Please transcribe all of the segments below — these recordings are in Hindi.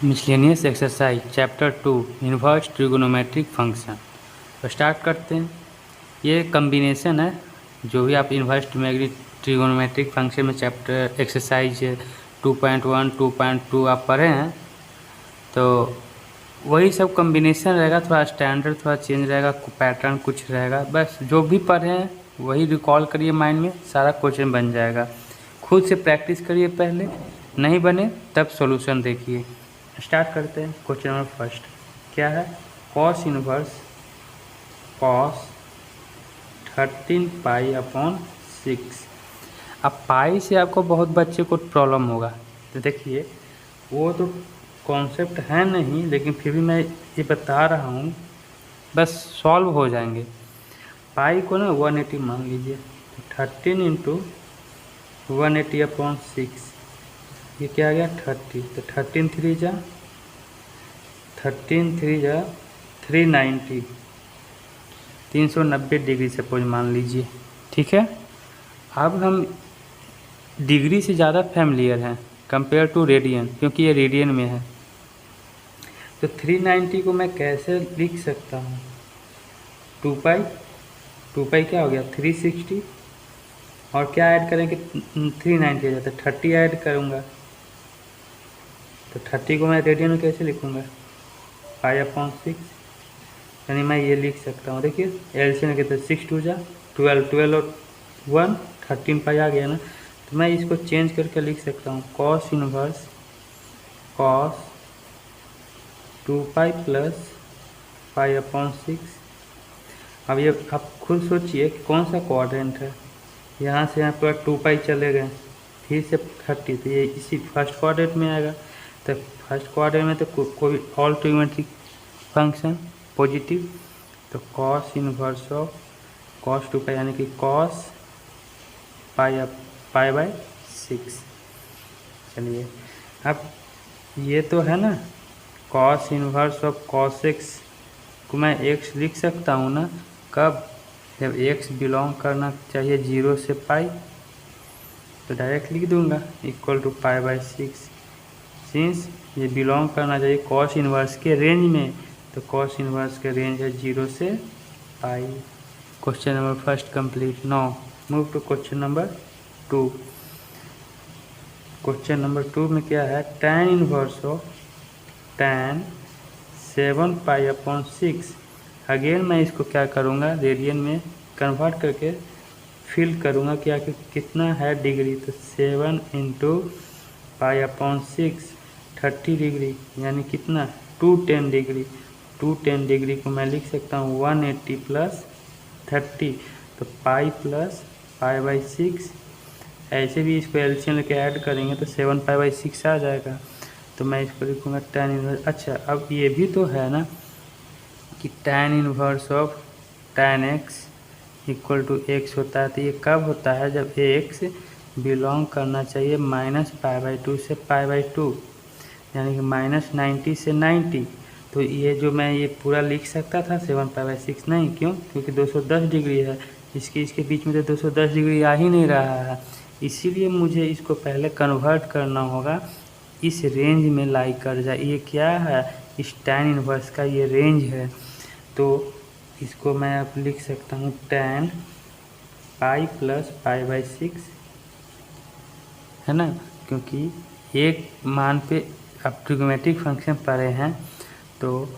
Miscellaneous exercise chapter 2 inverse trigonometric function. तो स्टार्ट करते हैं। ये कम्बिनेशन है जो भी आप इन्वर्स ट्रिगोनोमेट्रिक फंक्शन में चैप्टर एक्सरसाइज 2.1 2.2 आप पढ़े हैं, तो वही सब कम्बिनेशन रहेगा। थोड़ा स्टैंडर्ड थोड़ा चेंज रहेगा, पैटर्न कुछ रहेगा, बस जो भी पढ़े हैं वही रिकॉल करिए माइंड में, सारा क्वेश्चन बन जाएगा। खुद से प्रैक्टिस करिए, पहले नहीं बने तब सॉल्यूशन देखिए। स्टार्ट करते हैं। क्वेश्चन नंबर फर्स्ट क्या है? कॉस इनवर्स कॉस 13 पाई अपॉन 6। अब पाई से आपको बहुत बच्चे को प्रॉब्लम होगा, तो देखिए वो तो कॉन्सेप्ट है नहीं, लेकिन फिर भी मैं ये बता रहा हूँ, बस सॉल्व हो जाएंगे। पाई को ना 180 मान लीजिए, तो 13 इंटू 180 अपॉन 6, ये क्या आ गया 30। तो 13 3 जा 390, 390 डिग्री सपोज मान लीजिए, ठीक है। अब हम डिग्री से ज़्यादा फैमिलियर हैं कंपेयर टू रेडियन, क्योंकि ये रेडियन में है। तो 390 को मैं कैसे लिख सकता हूँ? 2 पाई क्या हो गया 360, और क्या ऐड करेंगे 390 हो जाता है 30 ऐड करूँगा, तो 30 को मैं रेडियन में कैसे लिखूँगा? पाई अपॉन 6, यानी मैं ये लिख सकता हूँ। देखिए एलसीएम कहते हैं 6 2 जा 12, 12 और 1 13 पाई आ गया ना, तो मैं इसको चेंज करके लिख सकता हूँ cos inverse cos 2 pi plus pi upon 6। अब ये आप खुद सोचिए कि कौन सा क्वाड्रेंट है। यहाँ से यहाँ पर 2 पाई चले गए, फिर से 30, तो ये इसी फर्स्ट क्वाड्रेंट में आएगा। तो फर्स्ट क्वाड्रेंट में तो कोई ऑल ट्रिगोनोमेट्रिक फंक्शन पॉजिटिव, तो कॉस इनवर्स ऑफ कॉस 2 पाई यानी कि कॉस पाई बाय 6। चलिए अब ये तो है ना, cos inverse of cos x को मैं x लिख सकता हूँ ना, कब? जब x बिलोंग करना चाहिए 0 से पाई, तो डायरेक्ट लिख दूंगा equal to pi by 6। Since ये बिलोंग करना चाहिए कॉस इनवर्स के रेंज में, तो कॉस इनवर्स का रेंज है 0 से pi. Question number first complete. Now move to question number 2। Question number 2 में क्या है? tan inverse of tan 7 pi upon 6। Again मैं इसको क्या करूँगा, रेडियन में कन्वर्ट करके फिल करूँगा कि आखिर कितना है डिग्री। तो 7 इंटू पाई अपॉन 6 30 डिग्री, यानी कितना 210 डिग्री। 210 डिग्री को मैं लिख सकता हूँ 180 प्लस 30, तो पाई प्लस पाई बाई 6। ऐसे भी इसको एलसीएम लेके ऐड करेंगे तो 7 पाई बाई 6 आ जाएगा, तो मैं इसको लिखूँगा tan इनवर्स। अच्छा अब ये भी तो है ना कि tan inverse of tan x equal to x होता है, तो ये कब होता है? जब x बिलोंग करना चाहिए -π/2 से π/2, यानी कि -90 से 90। तो ये जो मैं ये पूरा लिख सकता था 7 π/6 नहीं, क्यों? क्योंकि 210 डिग्री है, इसके बीच में तो 210 डिग्री आ ही नहीं रहा है, इसीलिए मुझे इसको पहले कन्वर्ट करना होगा, इस रेंज में लाई कर जाए। ये क्या है? इस tan इनवर्स का ये रेंज है, तो इसको मैं अब लिख सकता हूँ tan pi plus pi by 6, है ना, क्योंकि एक मान पे आप ट्रिगोनोमेट्रिक फंक्शन पढ़े हैं, तो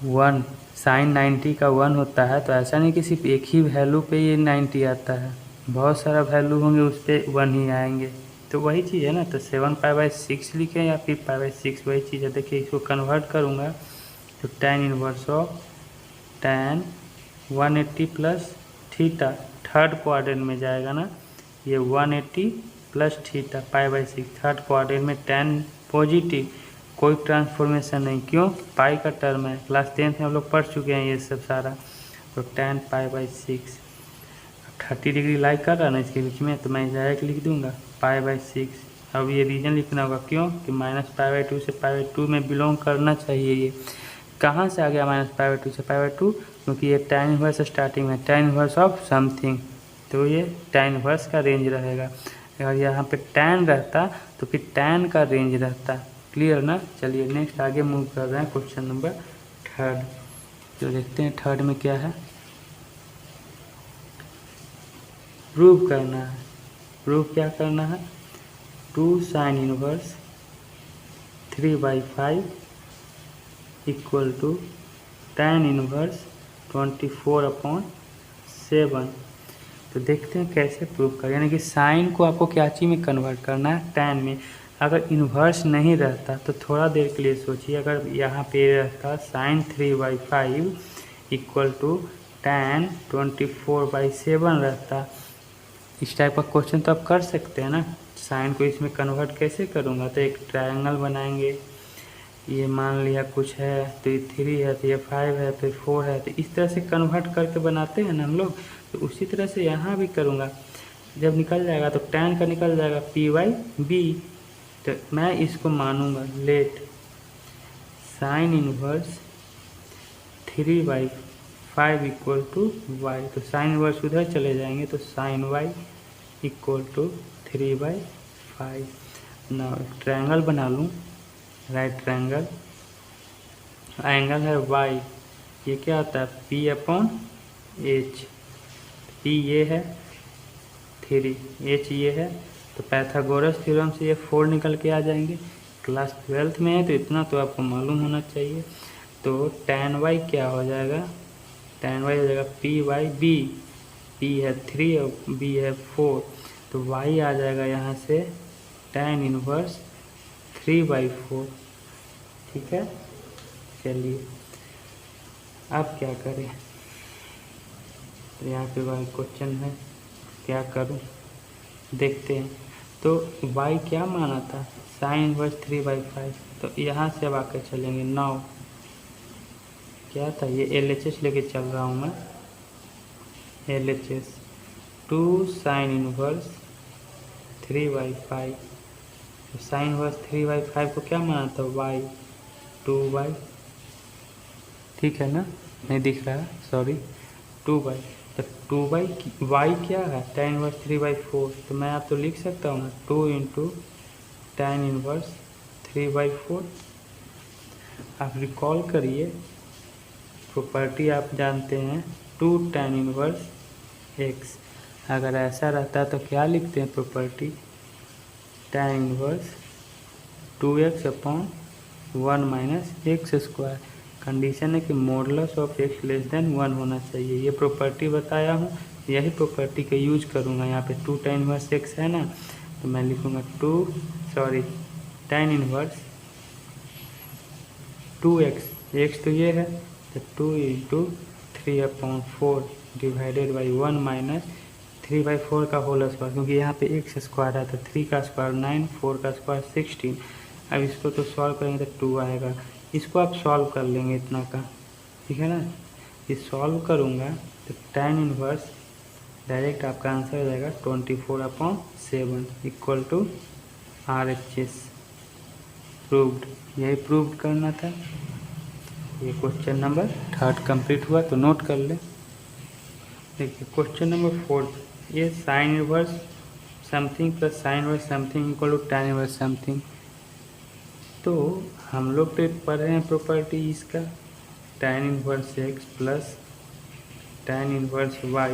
1 साइन 90 का 1 होता है, तो ऐसा नहीं कि सिर्फ एक ही वैल्यू पे ये 90 आता है, बहुत सारा वैल्यू होंगे उस पर 1 ही आएंगे, तो वही चीज़ है ना। तो 7 पाई बाई 6 लिखें या फिर पाई बाई 6, वही चीज़ है। देखिए इसको कन्वर्ट करूँगा तो tan inverse of tan 180 plus theta, third quadrant में जाएगा ना, ये 180 plus theta pi by 6, third quadrant में tan पॉजिटिव, कोई ट्रांसफॉर्मेशन नहीं, क्यों? पाई का टर्म है, क्लास 10th में हम लोग पढ़ चुके हैं ये सब सारा। तो tan पाई बाई 6 30 डिग्री लाई कर रहा है ना इसके बीच में, तो मैं डायरेक्ट लिख दूंगा पाई बाई 6। अब ये रीजन लिखना होगा, क्यों? कि -π/2 से π/2 में बिलोंग करना चाहिए। ये कहाँ से आ गया -π/2 से π/2? क्योंकि ये tan इनवर्स स्टार्टिंग में, tan इनवर्स ऑफ समथिंग, तो ये tan इनवर्स का रेंज रहेगा। अगर यहाँ पे tan रहता तो फिर tan का रेंज रहता, क्लियर ना। चलिए नेक्स्ट आगे मूव कर रहे हैं क्वेश्चन नंबर 3। तो देखते हैं 3 में क्या है। प्रूव करना है। प्रूव क्या करना है, 2 sin inverse 3/5 equal to tan inverse 24/7। तो देखते हैं कैसे प्रूव करें, यानी कि साइन को आपको क्या चीज़ में कन्वर्ट करना है, tan में। अगर इन्वर्स नहीं रहता तो थोड़ा देर के लिए सोचिए, अगर यहाँ पे रहता sin 3/5 इक्वल टू tan 24/7 रहता, इस टाइप का क्वेश्चन तो आप कर सकते हैं ना। साइन को इसमें कन्वर्ट कैसे करूँगा, तो एक ट्रायंगल बनाएंगे। ये मान लिया कुछ है, तो ये 3 है, तो ये 5 है, तो 4 है, तो इस तरह से कन्वर्ट करके बनाते हैं ना हम लोग। तो उसी तरह से यहाँ भी करूँगा। जब निकल जाएगा तो tan का निकल जाएगा p/b। तो मैं इसको मानूंगा let sine inverse 3/5 equal to y. तो साइन इनवर्स उधर चले जाएंगे, तो साइन वाई इक्वल टू 3/5। ना ट्रायंगल बना लूँ, राइट ट्रायंगल, एंगल है y, ये क्या होता है p/h। p ये है, 3 h ये है, तो पैथागोरस थ्योरम से ये 4 निकल के आ जाएंगे। क्लास 12th में है तो इतना तो आपको मालूम होना चाहिए। तो tan y क्या हो जाएगा, tan y हो जाएगा p/b। p है 3 और b है 4, तो y आ जाएगा यहाँ से tan इनवर्स 3/4। ठीक है। चलिए अब क्या करें, तो यहाँ पे वही क्वेश्चन है, क्या करूँ देखते हैं। तो y क्या माना था, साइन इनवर्स 3/5। तो यहाँ से अब आकर चलेंगे 9, क्या था ये LHS लेके चल रहा हूँ मैं, LHS 2 साइन इनवर्स 3/5। तो साइन इनवर्स 3/5 को क्या माना था y 2y, ठीक है ना, नहीं दिख रहा है सॉरी, 2y। तो 2y y क्या है tan इनवर्स 3/4। तो मैं आप तो लिख सकता हूँ ना 2 इंटू tan इनवर्स 3/4। आप रिकॉल करिए, प्रॉपर्टी आप जानते हैं 2 tan इनवर्स x। अगर ऐसा रहता तो क्या लिखते हैं property, tan inverse 2x/1 - x²। Condition है कि modulus of x less than 1 होना चाहिए। ये प्रॉपर्टी बताया हूँ, यही प्रॉपर्टी का यूज करूँगा। यहाँ पे 2 tan इनवर्स x है ना, तो मैं लिखूँगा tan इनवर्स 2x, x तो ये है, तो 2 इंटू 3/4 डिवाइडेड बाई 1 माइनस 3/4 का होल स्क्वायर, क्योंकि यहाँ पे x² है, तो 3 का स्क्वायर 9, 4 का स्क्वायर 16। अब इसको तो सॉल्व करेंगे तो 2 आएगा, इसको आप सॉल्व कर लेंगे इतना का, ठीक है ना। ये सॉल्व करूँगा तो tan इनवर्स डायरेक्ट आपका आंसर हो जाएगा 24/7 इक्वल टू RHS। प्रूव्ड, यही प्रूव करना था। ये क्वेश्चन नंबर 3 कंप्लीट हुआ, तो नोट कर ले। देखिए क्वेश्चन नंबर 4, ये sine inverse something plus sine inverse something equal to tan inverse something. तो हम लोग तो पढ़ रहे हैं प्रॉपर्टी इसका, tan inverse x plus tan inverse y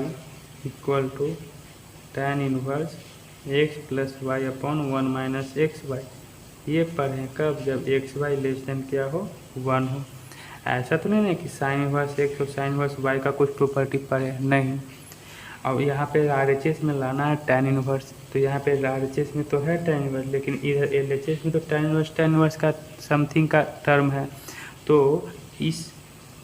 equal to tan inverse x plus y/1 minus xy। ये पढ़ें कब, जब xy लेस देन क्या हो 1 हो। ऐसा तो नहीं है कि साइन इनवर्स x और साइन इनवर्स y का कुछ प्रॉपर्टी पढ़े, नहीं। और यहाँ पे RHS में लाना है tan इनवर्स, तो यहाँ पे RHS में तो है tan इनवर्स, लेकिन इधर LHS में तो tan इनवर्स का समथिंग का टर्म है। तो इस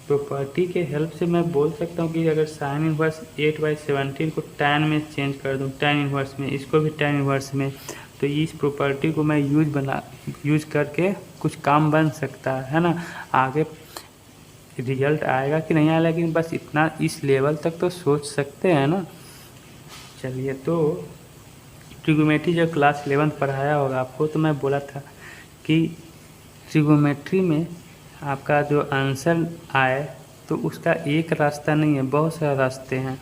प्रॉपर्टी के हेल्प से मैं बोल सकता हूँ कि अगर साइन इनवर्स 8/17 को tan में चेंज कर दूँ, tan इनवर्स में, इसको भी tan इनवर्स में, तो इस प्रॉपर्टी को मैं यूज करके कुछ काम बन सकता है ना। आगे रिजल्ट आएगा कि नहीं आएगा, लेकिन बस इतना इस लेवल तक तो सोच सकते हैं ना। चलिए, तो ट्रिगोमेट्री जब क्लास 11 पढ़ाया होगा आपको, तो मैं बोला था कि ट्रिगोमेट्री में आपका जो आंसर आए तो उसका एक रास्ता नहीं है, बहुत सारे रास्ते हैं,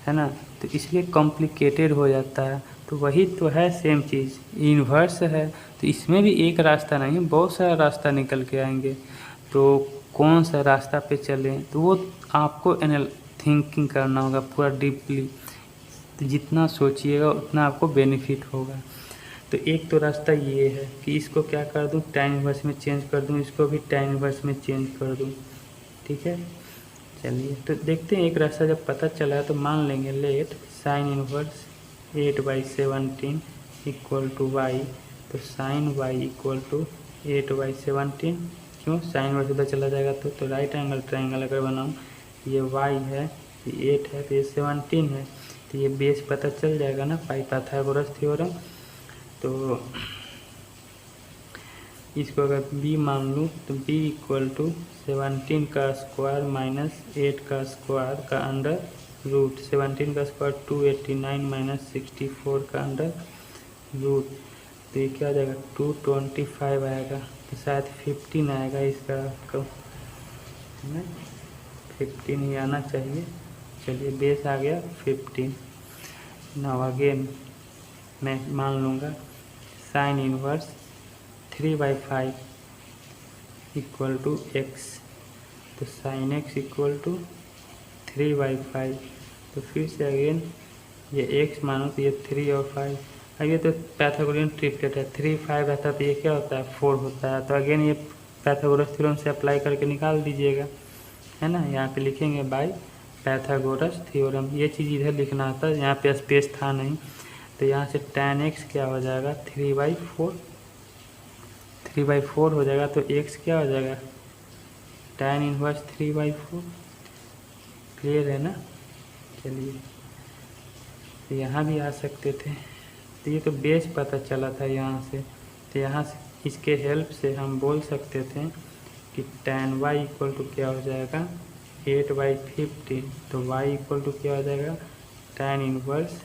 है ना। तो इसलिए कॉम्प्लिकेटेड हो जाता है। तो वही तो है सेम चीज़, इन्वर्स है तो इसमें भी एक रास्ता नहीं बहुत सारा रास्ता निकल के आएंगे। तो कौन सा रास्ता पे चलें तो वो आपको थिंकिंग करना होगा पूरा डीपली। तो जितना सोचिएगा उतना आपको बेनिफिट होगा। तो एक तो रास्ता ये है कि इसको क्या कर दूँ, tan इनवर्स में चेंज कर दूँ, इसको भी tan इनवर्स में चेंज कर दूँ। ठीक है, चलिए तो देखते हैं एक रास्ता जब पता चला है तो मान लेंगे let sin inverse 8/17 equal to y. तो sin y इक्वल टू 8/17, क्यों sin y उधर चला जाएगा तो राइट एंगल ट्रायंगल अगर बनाऊँ, ये y है, ये 8 है, तो ये 17 है, तो ये बेस पता चल जाएगा ना पाइथागोरस थ्योरम। तो इसको अगर b मान लूँ तो b इक्वल टू 17 का स्क्वायर माइनस 8 का स्क्वायर का अंडर रूट, 17 का स्क्वायर 289 माइनस 64 का अंडर रूट। तो ये क्या आ जाएगा 225 आएगा, तो शायद 15 आएगा इसका, है 15 ही आना चाहिए। चलिए बेस आ गया 15। नाउ अगेन मैं मान लूँगा sine inverse 3/5 equal to x. तो साइन एक्स इक्वल टू 3/5। तो फिर से अगेन ये एक्स मानो तो ये 3 और 5। अब ये तो पैथागोरियन ट्रिपलेट है, 3 5 रहता है तो ये क्या होता है 4 होता है। तो अगेन ये पैथागोरस थ्योरम से अप्लाई करके निकाल दीजिएगा, है ना। यहाँ पे लिखेंगे बाय पैथागोरस थ्योरम, ये चीज़ इधर लिखना था, यहाँ पे स्पेस था नहीं। तो यहाँ से tan x क्या हो जाएगा 3/4 हो जाएगा। तो x क्या हो जाएगा tan इनवर्स 3/4। क्लियर है ना। चलिए तो यहाँ भी आ सकते थे, तो ये तो बेस पता चला था यहाँ से। तो यहाँ से इसके हेल्प से हम बोल सकते थे कि tan y इक्वल टू क्या हो जाएगा 8/15। तो y इक्वल टू क्या हो जाएगा tan इनवर्स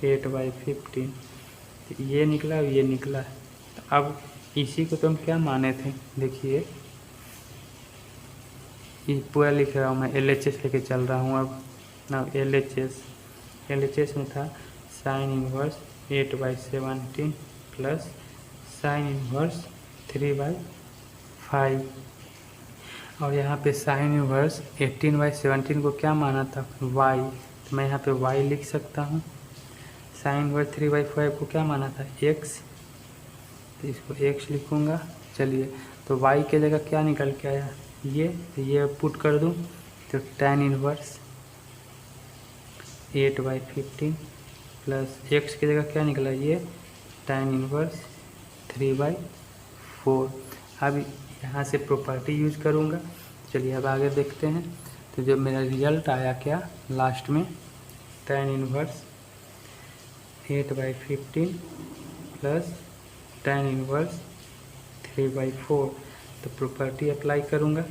8/15। तो ये निकला और ये निकला। तो अब इसी को तो हम क्या माने थे, देखिए ये पूरा लिख रहा हूँ मैं, LHS लेके चल रहा हूँ अब ना। LHS में था sine inverse 8/17 plus sine inverse 3/5, और यहाँ पे साइन इनवर्स 18/17 को क्या माना था y। तो मैं यहाँ पे y लिख सकता हूँ। साइन इनवर्स 3/5 को क्या माना था x, तो इसको x लिखूँगा। चलिए तो y के जगह क्या निकल के आया ये पुट कर दूँ, तो tan इनवर्स 8/15 प्लस x की जगह क्या निकला ये tan इनवर्स 3/4। अब यहाँ से प्रॉपर्टी यूज करूँगा। चलिए अब आगे देखते हैं। तो जब मेरा रिजल्ट आया क्या लास्ट में tan inverse 8/15 plus tan inverse 3/4, तो प्रॉपर्टी अप्लाई करूँगा।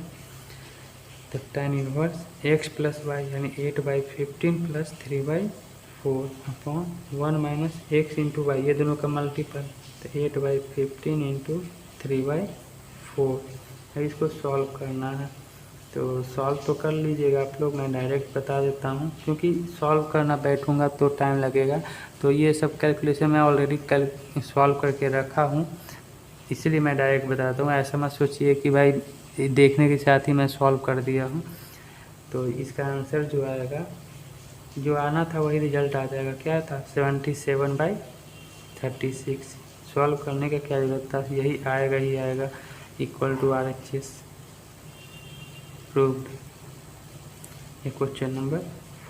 तो tan inverse x plus y यानी 8/15 plus 3/4 upon 1 minus x into y, ये दोनों का मल्टीपल, तो 8/15 इंटू 3/4। अब इसको सॉल्व करना है, तो सॉल्व तो कर लीजिएगा आप लोग, मैं डायरेक्ट बता देता हूँ क्योंकि सॉल्व करना बैठूँगा तो टाइम लगेगा। तो ये सब कैलकुलेशन मैं ऑलरेडी सॉल्व करके रखा हूँ, इसलिए मैं डायरेक्ट बताता हूँ। ऐसा मत सोचिए कि भाई देखने के साथ ही मैं सॉल्व कर दिया हूँ। तो इसका आंसर जो आएगा, जो आना था वही रिजल्ट आ जाएगा। क्या था 77/36। सॉल्व करने का क्या जरूरत था, यही आएगा ही आएगा, इक्वल टू RHS प्रूव्ड। ये क्वेश्चन नंबर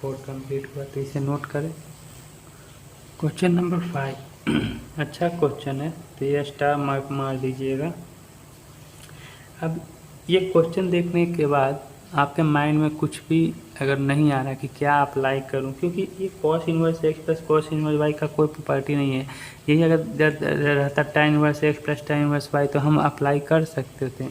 4 कंप्लीट हुआ, तो इसे नोट करें। क्वेश्चन नंबर 5 अच्छा क्वेश्चन है, तो ये स्टार मार्क मार दीजिएगा। अब ये क्वेश्चन देखने के बाद आपके माइंड में कुछ भी अगर नहीं आ रहा कि क्या अप्लाई करूं, क्योंकि ये cos inverse x plus cos inverse y का कोई प्रॉपर्टी नहीं है। यही अगर रहता tan inverse x plus tan inverse y तो हम अप्लाई कर सकते थे।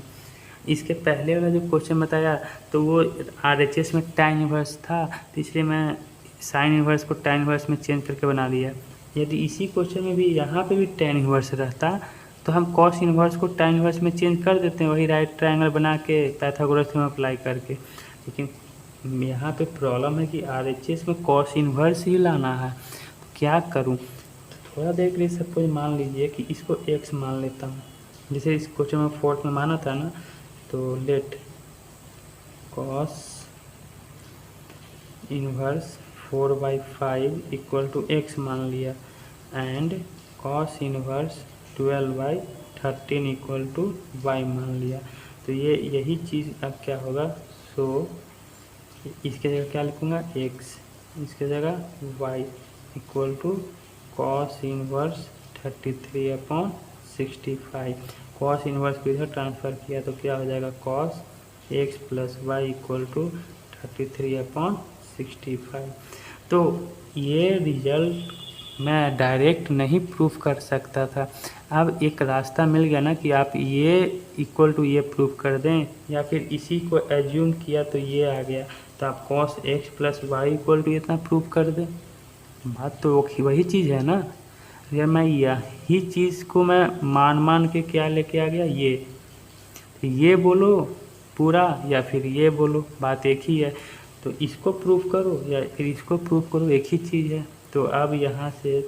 इसके पहले वाला जो क्वेश्चन बताया तो वो RHS में tan इनवर्स था, तो इसलिए मैं साइन इनवर्स को tan इनवर्स में चेंज करके बना दिया। यदि इसी क्वेश्चन में भी यहाँ पे भी tan इनवर्स रहता तो हम cos इनवर्स को tan इनवर्स में चेंज कर देते हैं, वही राइट ट्रायंगल बना के पैथागोरस थ्योरम अप्लाई करके। लेकिन यहाँ पे प्रॉब्लम है कि RHS में cos इनवर्स ही लाना है, तो क्या करूँ। थोड़ा देर के लिए सपोज मान लीजिए कि इसको x मान लेता हूँ, जैसे इस क्वेश्चन में फोर्थ में माना था ना, तो let cos inverse 4/5 equal to x मान लिया and cos inverse 12/13 equal to y मान लिया। तो ये यही चीज़ अब क्या होगा, सो इसके जगह क्या लिखूँगा x, इसके जगह y equal to cos inverse 33/65। cos inverse को इधर ट्रांसफ़र किया तो क्या हो जाएगा, cos x plus y equal to 33/65। तो ये रिजल्ट मैं डायरेक्ट नहीं प्रूफ कर सकता था। अब एक रास्ता मिल गया ना कि आप ये इक्वल टू ये प्रूफ कर दें, या फिर इसी को एज्यूम किया तो ये आ गया, तो आप cos x plus y equal to इतना प्रूफ कर दें। बात तो वही चीज़ है ना। अगर मैं यही चीज़ को मैं मान के क्या लेके आ गया, ये बोलो पूरा या फिर ये बोलो, बात एक ही है। तो इसको प्रूफ करो या फिर इसको प्रूफ करो, एक ही चीज़ है। तो अब यहाँ से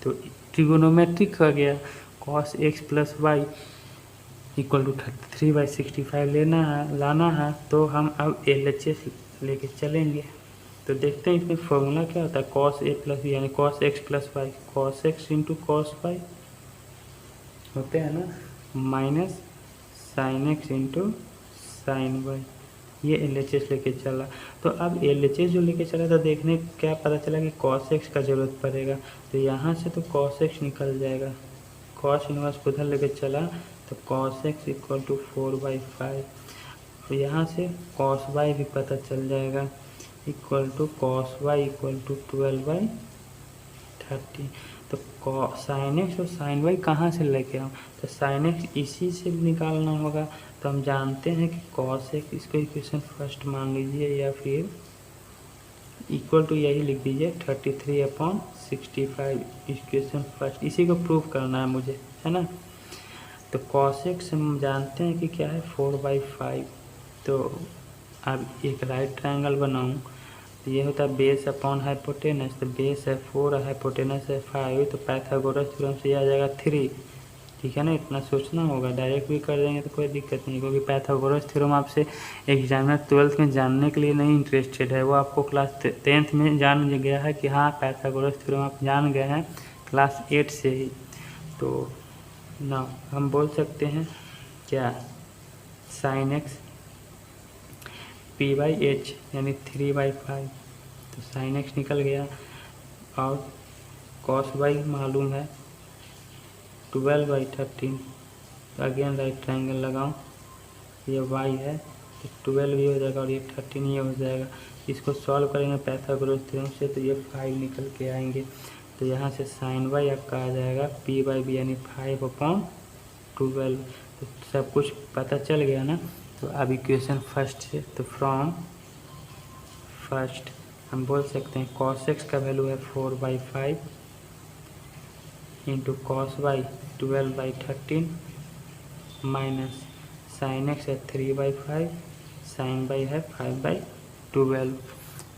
तो ट्रिगोनोमेट्रिक आ गया, cos x plus y equal to 33/65 लाना है। तो हम अब LHS लेके चलेंगे। तो देखते हैं इसमें फॉर्मूला क्या होता है, cos a प्लस बी यानी cos x plus y, cos x into cos y होते हैं ना, minus sin x into sin y. ये LHS लेके चला। तो अब LHS जो लेके चला तो देखने क्या पता चला कि cos x का ज़रूरत पड़ेगा, तो यहाँ से तो cos x निकल जाएगा, cos इनवर्स को उधर लेके चला तो cos x इक्वल टू 4/5। तो यहाँ से cos y भी पता चल जाएगा, equal to cos y equal to 12/30। तो sin x और sin y कहाँ से लेके आऊँ, तो sin x इसी से निकालना होगा। तो हम जानते हैं कि cos x, इसको इक्वेशन फर्स्ट मान लीजिए या फिर इक्वल टू यही लिख दीजिए 33/65 इक्वेशन फर्स्ट, इसी को प्रूफ करना है मुझे, है ना। तो cos x हम जानते हैं कि क्या है 4/5। तो अब एक राइट ट्रायंगल बनाऊं तो ये होता है बेस अपॉन हाइपोटेनस, तो बेस है 4 हाइपोटेनस है 5, तो पाइथागोरस थ्योरम से आ जाएगा 3। ठीक है ना, इतना सोचना होगा, डायरेक्ट भी कर देंगे तो कोई दिक्कत नहीं, क्योंकि पाइथागोरस थ्योरम आपसे एग्जामिनर 12th में जानने के लिए नहीं इंटरेस्टेड है, वो आपको क्लास 10th में जान गया है कि हाँ पाइथागोरस थ्योरम आप जान गए हैं क्लास 8 से ही। तो ना हम बोल सकते हैं क्या, sin x p/h यानी 3/5, तो sin x निकल गया, और cos y मालूम है 12/13। तो अगेन राइट ट्रायंगल लगाऊं, ये y है तो 12 भी हो जाएगा और ये 13 ये हो जाएगा। इसको सॉल्व करेंगे पाइथागोरस थ्योरम से तो ये 5 निकल के आएंगे। तो यहाँ से sin y आपका आ जाएगा p/b यानी 5/12। तो सब कुछ पता चल गया ना। तो अब इक्वेशन फर्स्ट से, तो फ्रॉम फर्स्ट हम बोल सकते हैं cos x का वैल्यू है 4/5 into cos y 12/13 minus sin x है 3/5, sin y है 5/12।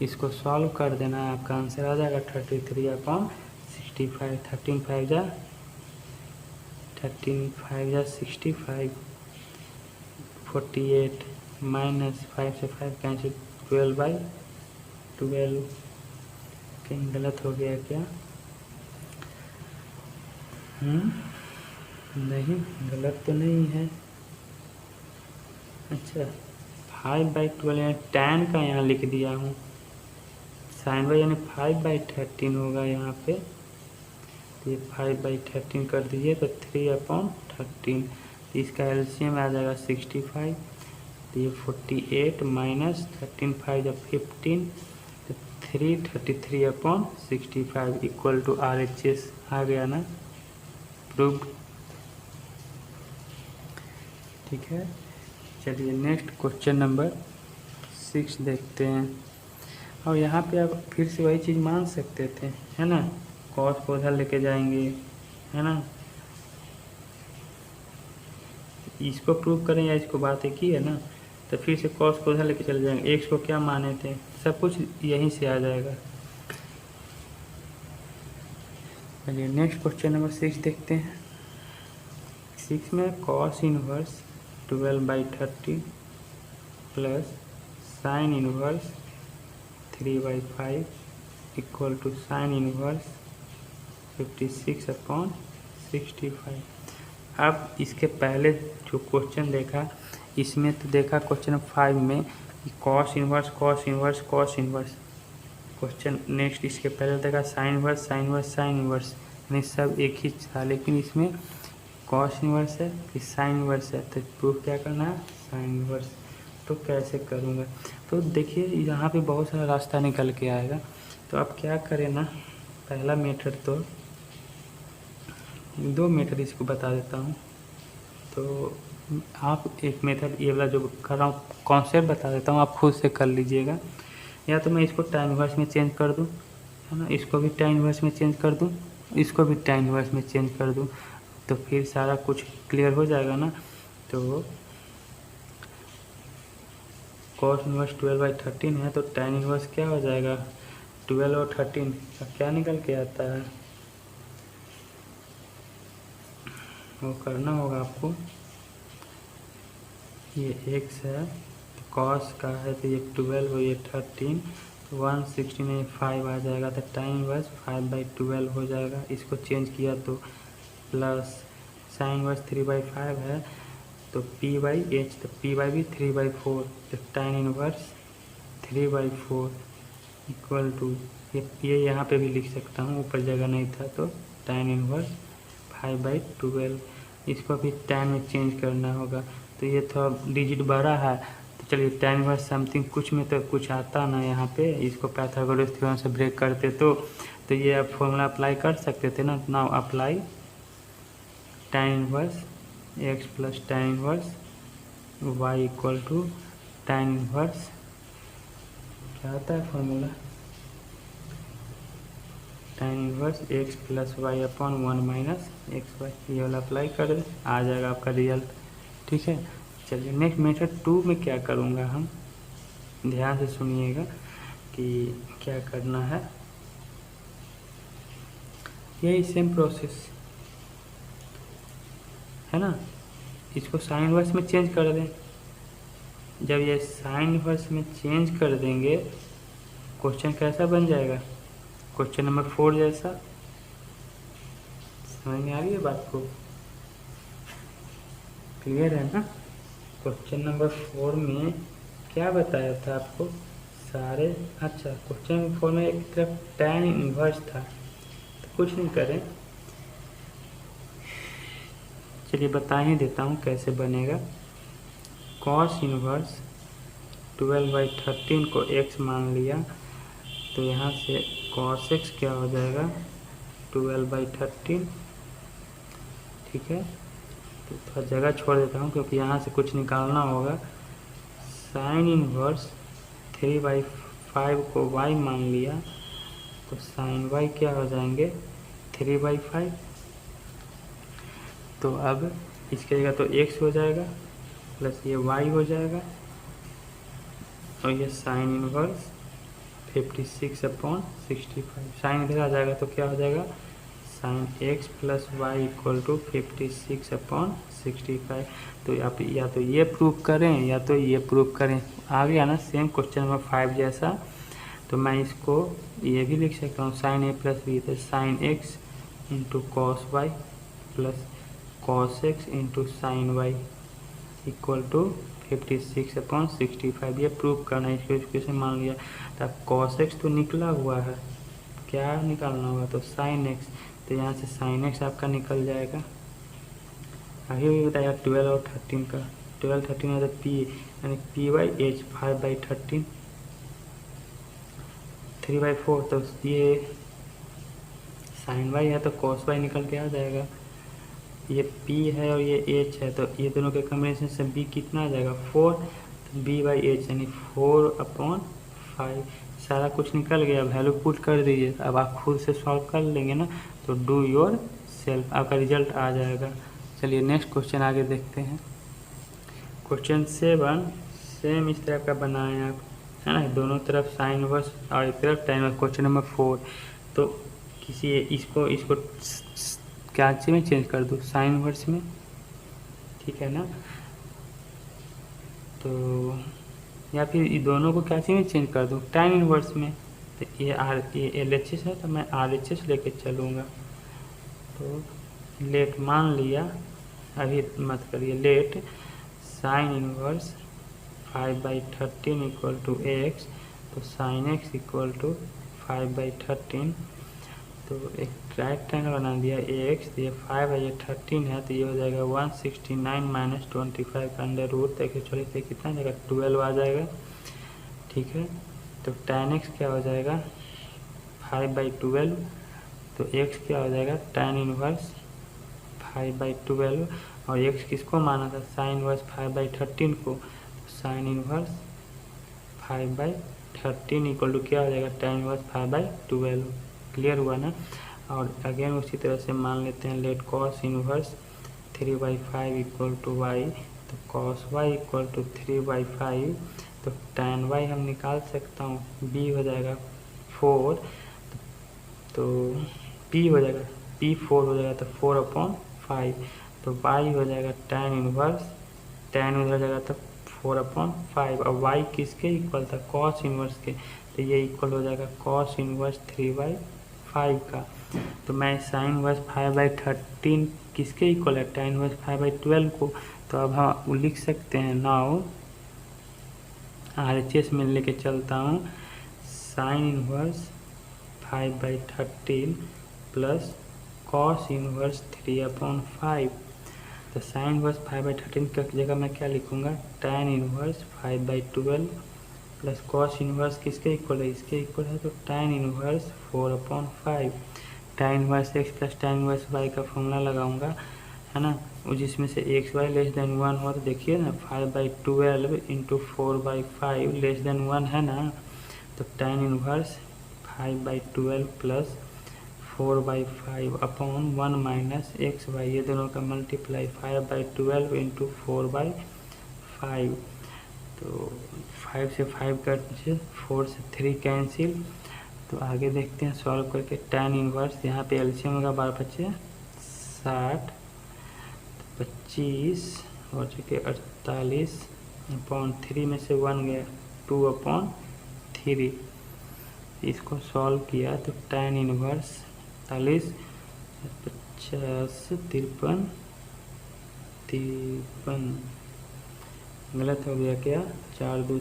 इसको सॉल्व कर देना है, आपका आंसर आ जाएगा 33/65। 13 5 65, 48 माइनस 5 से 5 कैंसिल, 12/12। कहीं गलत हो गया क्या, नहीं गलत तो नहीं है। अच्छा 5/12 यानी tan का यहाँ लिख दिया हूँ, sin y यानी 5/13 होगा यहाँ पे, तो ये 5/13 कर दीजिए तो 3/13। तो इसका एलसीएम आ जाएगा 65, तो ये 48 माइनस 13 5 जब 15, तो 333/65 इक्वल टू RHS आ गया ना, प्रूव्ड। ठीक है, चलिए नेक्स्ट क्वेश्चन नंबर 6 देखते हैं। और यहाँ पे आप फिर से वही चीज़ मान सकते थे, है ना, cos को उधर लेके जाएंगे, है ना, इसको प्रूव करें या इसको, बात एक ही है ना। तो फिर से cos को उधर लेके चले जाएंगे, x को क्या माने थे, सब कुछ यहीं से आ जाएगा। चलिए नेक्स्ट क्वेश्चन नंबर 6 देखते हैं। 6 में cos inverse 12/30 plus sine inverse 3/5 equal to sine inverse 56/65। अब इसके पहले जो क्वेश्चन देखा, इसमें तो देखा क्वेश्चन 5 में cos inverse cos inverse cos inverse question. Next इसके पहले देखा sine inverse sine inverse sine inverse, यानी सब एक ही था, लेकिन इसमें कॉस इनवर्स है कि साइन इनवर्स है, तो प्रूफ क्या करना है, साइन इनवर्स। तो कैसे करूँगा, तो देखिए यहाँ पे बहुत सारा रास्ता निकल के आएगा। तो अब क्या करें ना, पहला मेथड तो 2 मेथड इसको बता देता हूँ। तो आप एक मेथड ये वाला जो कर रहा हूँ कॉन्सेप्ट बता देता हूँ, आप खुद से कर लीजिएगा। या तो मैं इसको tan इनवर्स में चेंज कर दूँ, है ना, इसको भी tan इनवर्स में चेंज कर दूँ, इसको भी tan इनवर्स में चेंज कर दूँ, तो फिर सारा कुछ क्लियर हो जाएगा ना। तो कॉस इनवर्स 12/13 है, तो tan इनवर्स क्या हो जाएगा, 12 और 13 का क्या निकल के आता है, वो करना होगा आपको। ये x है, कॉस का है तो ये 12 और ये 13, 160 में 5 आ जाएगा, तो tan इनवर्स 5/12 हो जाएगा। इसको चेंज किया तो प्लस साइन इनवर्स 3/5 है, तो p/h, तो p भी 3/4, तो tan इनवर्स 3/4 इक्वल टू ये यहाँ पे भी लिख सकता हूँ, ऊपर जगह नहीं था तो tan इनवर्स 5/12। इसको भी tan में चेंज करना होगा, तो ये थोड़ा डिजिट बड़ा है, तो चलिए tan इनवर्स समथिंग कुछ में तो कुछ आता ना यहाँ पे, इसको पाइथागोरस थ्योरम से ब्रेक करते तो ये आप फॉर्मूला अप्लाई कर सकते थे ना। Now apply tan inverse x plus tan inverse y equal to tan inverse, क्या आता है formula, tan inverse x plus y upon 1 minus x y, ये वाला अप्लाई कर दे, आ जाएगा आपका रिजल्ट। ठीक है, चलिए नेक्स्ट मेथड 2 में क्या करूँगा, हम ध्यान से सुनिएगा कि क्या करना है। यही सेम प्रोसेस है ना, इसको साइन इनवर्स में चेंज कर दें। जब ये साइन इनवर्स में चेंज कर देंगे, क्वेश्चन कैसा बन जाएगा, क्वेश्चन नंबर 4 जैसा। समझ में आ रही है बात को, क्लियर है ना। क्वेश्चन नंबर 4 में क्या बताया था आपको, सारे, अच्छा क्वेश्चन नंबर 4 में एक तरफ tan इनवर्स था, तो कुछ नहीं करें, चलिए बता ही देता हूँ कैसे बनेगा। कॉस इनवर्स 12/13 को x मान लिया, तो यहाँ से cos x क्या हो जाएगा, 12/13। ठीक है, तो थोड़ा जगह छोड़ देता हूँ क्योंकि यहाँ से कुछ निकालना होगा। साइन इनवर्स 3/5 को y मान लिया, तो साइन y क्या हो जाएंगे, 3/5। तो अब इसके जगह तो x हो जाएगा प्लस ये y हो जाएगा, और ये साइन इनवर्स 56/65, साइन इधर आ जाएगा तो क्या हो जाएगा, sine x plus y equal to 56/65। तो आप या तो ये प्रूव करें या तो ये प्रूव करें, आ गया ना सेम क्वेश्चन नंबर 5 जैसा। तो मैं इसको ये भी लिख सकता हूँ, साइन a प्लस बी, तो sine x into cos y plus cos x into sine y equal to 56/65। ये प्रूव करना है, इसको कैसे मान लिया, तो कॉस एक्स तो निकला हुआ है, क्या निकालना होगा, तो साइन एक्स, तो यहाँ से साइन एक्स आपका निकल जाएगा। आगे भी बताया 12 और 13 का, 12 13 है तो पी, यानी p/h 5/13, 3/4, तो ये साइन वाई है तो कॉस वाई निकल के आ जाएगा। ये p है और ये h है, तो ये दोनों के कॉम्बिनेशन से b कितना आ जाएगा, 4, तो b/h यानी 4/5। सारा कुछ निकल गया, वैल्यू पुट कर दीजिए, अब आप खुद से सॉल्व कर लेंगे ना, तो डू योर सेल्फ, आपका रिजल्ट आ जाएगा। चलिए नेक्स्ट क्वेश्चन आगे देखते हैं। क्वेश्चन 7 सेम इस तरह का बनाएं आप, है ना, दोनों तरफ साइन इनवर्स और एक तरफ tan इनवर्स। क्वेश्चन नंबर 4, तो किसी इसको इसको क्या में चेंज कर दूँ, साइन इनवर्स में, ठीक है ना। तो या फिर ये दोनों को क्या में चेंज कर दूँ, tan इनवर्स में। तो ये LHS है तो मैं RHS लेके चलूँगा। तो लेट मान लिया, अभी मत करिए, let sine inverse 5/13 equal to x, तो साइन x इक्वल टू 5/13। तो एक राइट ट्रायंगल बना दिया AX, ये 5 है, ये 13 है, तो ये हो जाएगा 169 माइनस 25 का अंडर रूट। देखिए चलिए तो कितना आ जाएगा, 12 आ जाएगा, ठीक है। तो tan x क्या हो जाएगा, 5/12। तो x क्या हो जाएगा, tan इनवर्स 5/12, और x किसको माना था, साइन इनवर्स 5/13 को। साइन इनवर्स 5/13 इक्वल टू क्या हो जाएगा, tan इनवर्स 5/12। क्लियर हुआ ना। और अगेन उसी तरह से मान लेते हैं, let cos inverse 3/5 equal to y, तो cos y इक्वल टू 3/5। तो tan y हम निकाल सकता हूँ, b हो जाएगा 4, तो p हो जाएगा, p4 हो जाएगा, तो 4/5। तो y हो जाएगा tan इनवर्स, tan उधर जाएगा तो 4/5, और y किसके इक्वल था, cos इनवर्स के, तो ये इक्वल हो जाएगा cos इनवर्स 3/5 का। तो मैं साइन इनवर्स 5/13 किसके इक्वल है, tan इनवर्स 5/12 को। तो अब हम लिख सकते हैं, नाउ RHS में लेके चलता हूँ, sign inverse 5/13 plus cos inverse 3/5। तो साइन इनवर्स 5/13 की जगह मैं क्या लिखूँगा, tan inverse 5/12 plus cos inverse किसके इक्वल है, इसके इक्वल है, तो tan inverse 4/5। tan inverse x plus tan inverse y का फॉर्मूला लगाऊंगा, है ना, जिसमें से एक्स वाई लेस देन 1 हुआ, तो देखिए ना 5/12 इंटू 4/5 लेस देन 1 है ना। तो tan inverse 5/12 plus 4/5 upon 1 minus x y, ये दोनों का मल्टीप्लाई, 5/12 इंटू 4/5। तो 5 से 5 कर दीजिए, 4 से 3 कैंसिल। तो आगे देखते हैं सॉल्व करके, tan इनवर्स यहाँ पे एलसीएम होगा, 12×5 = 60, 25 और चुके 48/3 में से 1 गया, 2/3। इसको सॉल्व किया तो tan इनवर्स 48, 50, 53 गलत हो गया क्या, 4 2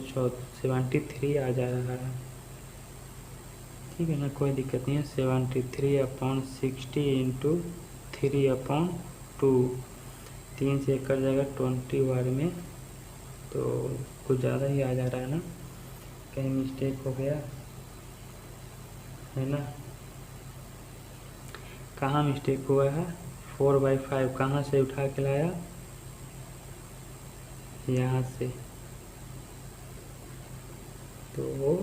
73 आ जा रहा है, ठीक है ना, कोई दिक्कत नहीं है। 73/60 इंटू 3/2, 3 से कर जाएगा 20 बार में, तो कुछ ज़्यादा ही आ जा रहा है ना, कहीं मिस्टेक हो गया है ना, कहाँ मिस्टेक हुआ है, 4/5 कहाँ से उठा के लाया, यहाँ से, तो वो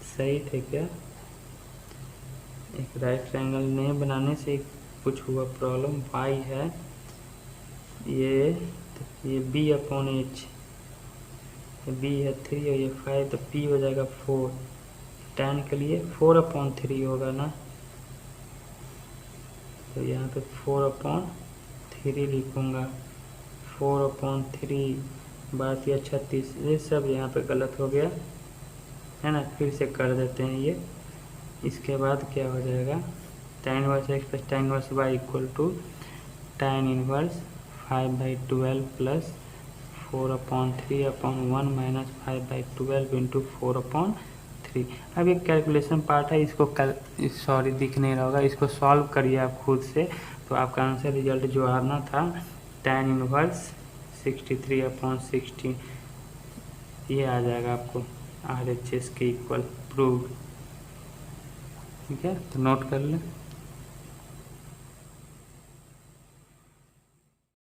सही थे क्या, एक राइट ट्रायंगल नहीं बनाने से कुछ हुआ प्रॉब्लम। y है ये b/h, b है 3 और ये 5, तो p हो जाएगा 4, tan के लिए 4/3 होगा ना, तो यहाँ पे 4/3 लिखूँगा, 4/3 बात या 36, ये सब यहाँ पे गलत हो गया है ना, फिर से कर देते हैं ये। इसके बाद क्या हो जाएगा, tan inverse x plus tan inverse y equal to tan inverse 5/12 plus 4/3/1 minus 5/12 into 4/3। अब एक कैलकुलेशन पार्ट है, इसको सॉरी दिख नहीं रहा होगा, इसको सॉल्व करिए आप खुद से, तो आपका आंसर रिजल्ट जो आना था tan इनवर्स 63/16 ये आ जाएगा आपको RHS के इक्वल प्रूव, ठीक है, तो नोट कर लें।